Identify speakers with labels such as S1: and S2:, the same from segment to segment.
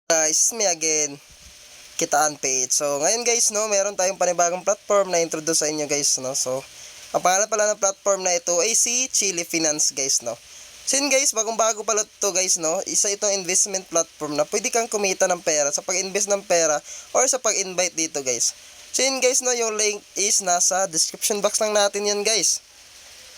S1: Guys, me again, Kitaan Page. So, ngayon guys, no, meron tayong panibagong platform na introduce sa inyo guys, no. So, ang pangalan pala ng platform na ito ay si Chili Finance guys, no. So yun guys, bagong-bago pala ito guys, no. Isa itong investment platform na pwede kang kumita ng pera sa pag-invest ng pera or sa pag-invite dito guys. So yun guys, no, yung link is nasa description box lang natin yan guys.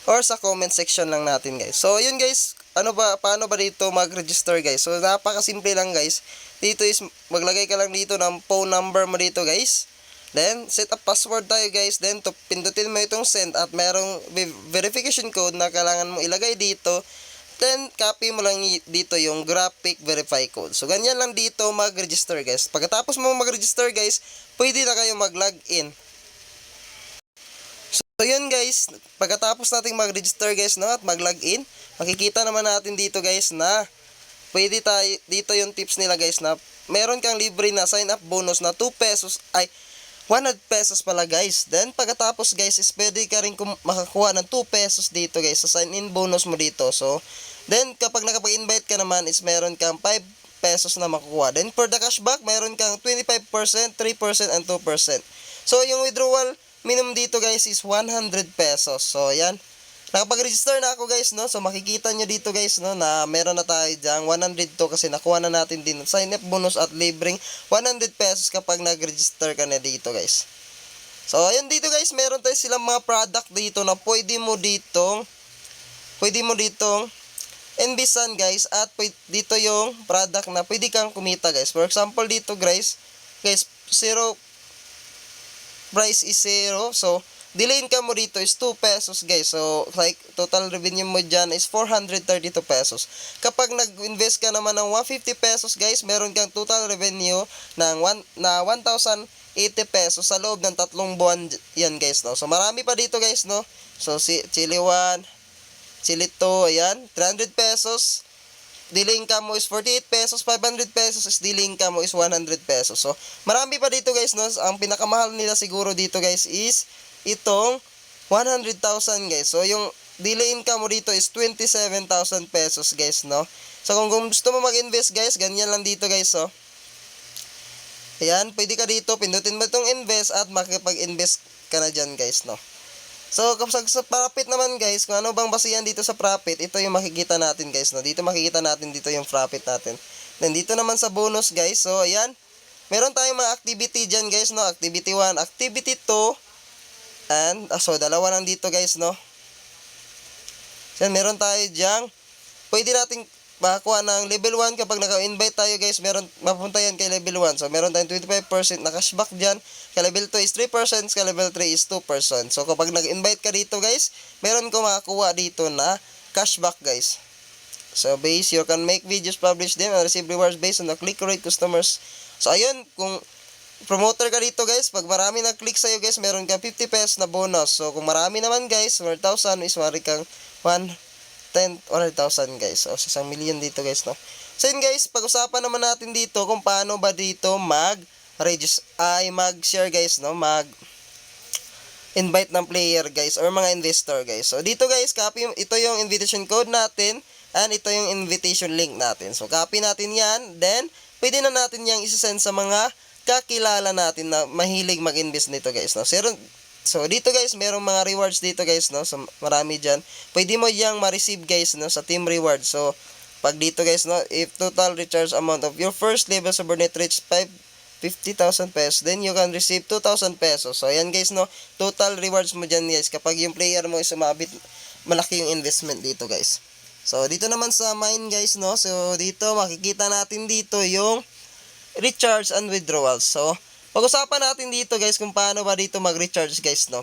S1: Or sa comment section lang natin guys. So yun guys, paano ba dito mag-register guys? So napakasimple lang guys. Dito is maglagay ka lang dito ng phone number mo dito guys. Then set up password tayo guys. Then pindutin mo itong send at merong verification code na kailangan mo ilagay dito. Then copy mo lang dito yung graphic verify code. So ganyan lang dito mag-register guys. Pagkatapos mo mag-register guys, pwede na kayo mag-login. So yun guys, pagkatapos nating mag-register guys, no, at mag-login, makikita naman natin dito guys na pwede tayo, dito yung tips nila guys na meron kang libre na sign up bonus na 2 pesos, ay 100 pesos pala guys. Then pagkatapos guys is pwede ka rin makakuha ng 2 pesos dito guys sa sign in bonus mo dito. So then kapag nakapag-invite ka naman is meron kang 5 pesos na makukuha. Then for the cashback, meron kang 25%, 3%, and 2%. So yung withdrawal minimum dito guys is 100 pesos. So yan, nakapag-register na ako guys, no. So makikita nyo dito guys, no, na meron na tayo dyang 100 to kasi nakuha na natin din sign up bonus at libreng 100 pesos kapag nag-register ka na dito guys. So ayun dito guys, meron tayo silang mga product dito na pwede mo ditong investan guys, at dito yung product na pwede kang kumita guys. For example dito guys, zero price is 0. So, delay income mo dito is 2 pesos guys. So, like, total revenue mo dyan is 432 pesos. Kapag nag-invest ka naman ng 150 pesos guys, meron kang total revenue ng 1,080 pesos sa loob ng 3 buwan yan guys, no. So, marami pa dito guys, no. So, Chili 1, Chili 2, ayan, 300 pesos. Daily income mo is 48 pesos, 500 pesos is daily income mo is 100 pesos. So, marami pa dito guys, no? Ang pinakamahal nila siguro dito guys is itong 100,000 guys. So, yung daily income mo dito is 27,000 pesos guys, no? So, kung gusto mo mag-invest guys, ganyan lang dito guys, oh. Ayan, pwede ka dito, pindutin mo itong invest at makipag-invest ka na dyan guys, no? So, kapag sa profit naman guys, kung ano bang basihan dito sa profit, ito yung makikita natin guys, no? Dito makikita natin dito yung profit natin. Then dito naman sa bonus guys, so ayan, meron tayong mga activity dyan guys, no? Activity 1, activity 2, and, so dalawa lang dito guys, no? So, meron tayo dyan, pwede nating makakuha ng level 1 kapag naka-invite tayo guys, mapunta yan kay level 1. So, meron tayong 25% na cashback dyan. Kay level 2 is 3%, kay level 3 is 2%. So, kapag nag-invite ka dito guys, meron ko makakuha dito na cashback guys. So, you can make videos, publish them, and receive rewards based on the click rate customers. So, ayun, kung promoter ka dito guys, pag marami nag-click sa'yo guys, meron kang 50 pesos na bonus. So, kung marami naman guys, 1,000 is mari kang 10 or 1,000 guys. So, 1,000,000 dito guys, no. So, yun guys, pag-usapan naman natin dito kung paano ba dito mag-share guys, no, invite ng player guys or mga investor guys. So, dito guys, ito yung invitation code natin and ito yung invitation link natin. So, copy natin yan, then pwede na natin yang isasend sa mga kakilala natin na mahilig mag-invest nito guys, no. So, dito guys, merong mga rewards dito guys, no. So, marami dyan. Pwede mo yang ma-receive guys, no, sa team reward. So, pag dito guys, no, if total recharge amount of your first level subordinate reach 50,000 pesos, then you can receive 2,000 pesos. So, ayan guys, no, total rewards mo dyan guys kapag yung player mo is sumabit, malaki yung investment dito guys. So, dito naman sa mine guys, no, so, dito makikita natin dito yung recharge and withdrawal. So, pag-usapan natin dito guys kung paano ba dito mag-recharge guys, no.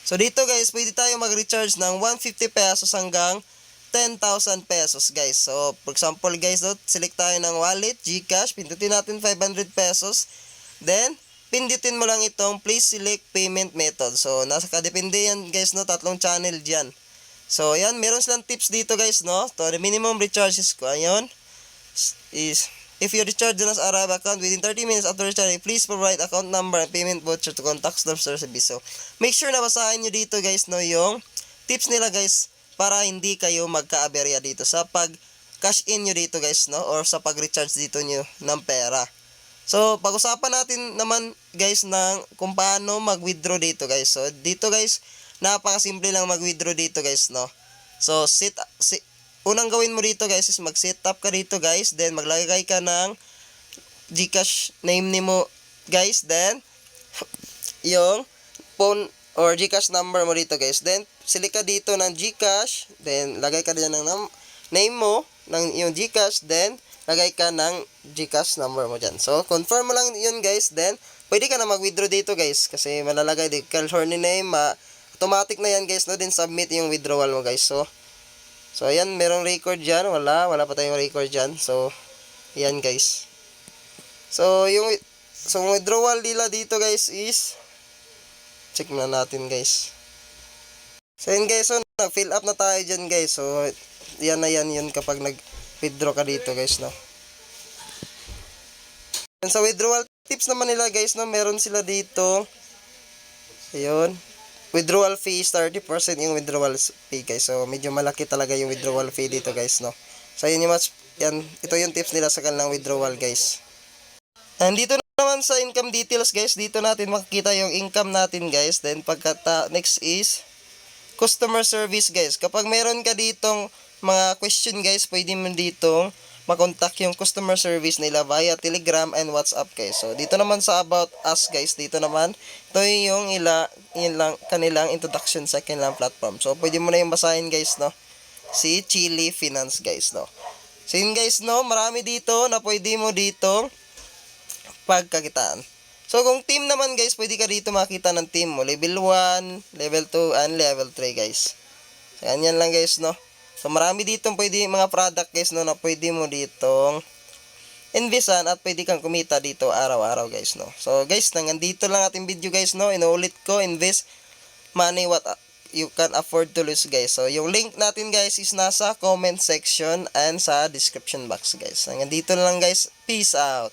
S1: So dito guys, pwede tayo mag-recharge ng 150 pesos hanggang 10,000 pesos guys. So for example guys, no, select tayo ng wallet, GCash, pindutin natin 500 pesos. Then pindutin mo lang itong please select payment method. So nasa kadepende yan guys, no, 3 channel diyan. So ayan, meron silang tips dito guys, no. So the minimum recharges ko ayon is if you recharge the last arrive account within 30 minutes after recharging, please provide account number and payment voucher to contact customer service. So, make sure na basahin nyo dito guys, no, yung tips nila guys para hindi kayo magka-aberya dito sa cash in nyo dito guys, no? Or sa pag-recharge dito nyo ng pera. So, pag-usapan natin naman guys ng kung paano mag-withdraw dito guys. So, dito guys, napakasimple lang mag-withdraw dito guys, no? So, unang gawin mo dito guys is mag-set up ka dito guys. Then, maglagay ka ng GCash name nimo guys. Then, yung phone or GCash number mo dito guys. Then, select ka dito ng GCash. Then, lagay ka dyan ng name mo, ng yung GCash. Then, lagay ka ng GCash number mo dyan. So, confirm mo lang yun guys. Then, pwede ka na mag-withdraw dito guys. Kasi malalagay dito. California name, automatic na yan guys. No? Then, submit yung withdrawal mo guys. So, ayan, merong record dyan. Wala pa tayong record dyan. So, ayan guys. So, withdrawal nila dito guys is, check na natin guys. So, yun guys. So, fill up na tayo dyan guys. So, yan na yan yun kapag nag-withdraw ka dito guys, no. And sa withdrawal tips naman nila guys, no, meron sila dito, ayun, withdrawal fee is 30% yung withdrawal fee guys. So, medyo malaki talaga yung withdrawal fee dito guys, no. So, yun yung ito yung tips nila sa kanilang withdrawal guys. And dito naman sa income details guys, dito natin makikita yung income natin guys. Then, next is customer service guys. Kapag meron ka ditong mga question guys, pwede mo dito makontak yung customer service nila via Telegram and WhatsApp guys. So, dito naman sa about us guys, dito naman, ito yung kanilang introduction sa kanilang platform. So, pwede mo na yung basahin guys, no? Si Chili Finance guys, no? So, yun guys, no? Marami dito na pwede mo dito pagkakitaan. So, kung team naman guys, pwede ka dito makita ng team mo. Level 1, level 2, and level 3 guys. So, yan lang guys, no? So, marami ditong pwede mga product guys, no, na pwede mo ditong investan at pwede kang kumita dito araw-araw guys, no. So, guys, nandito lang ating video guys, no. Inuulit ko, invest money what you can afford to lose guys. So, yung link natin guys is nasa comment section and sa description box guys. Nandito lang guys. Peace out.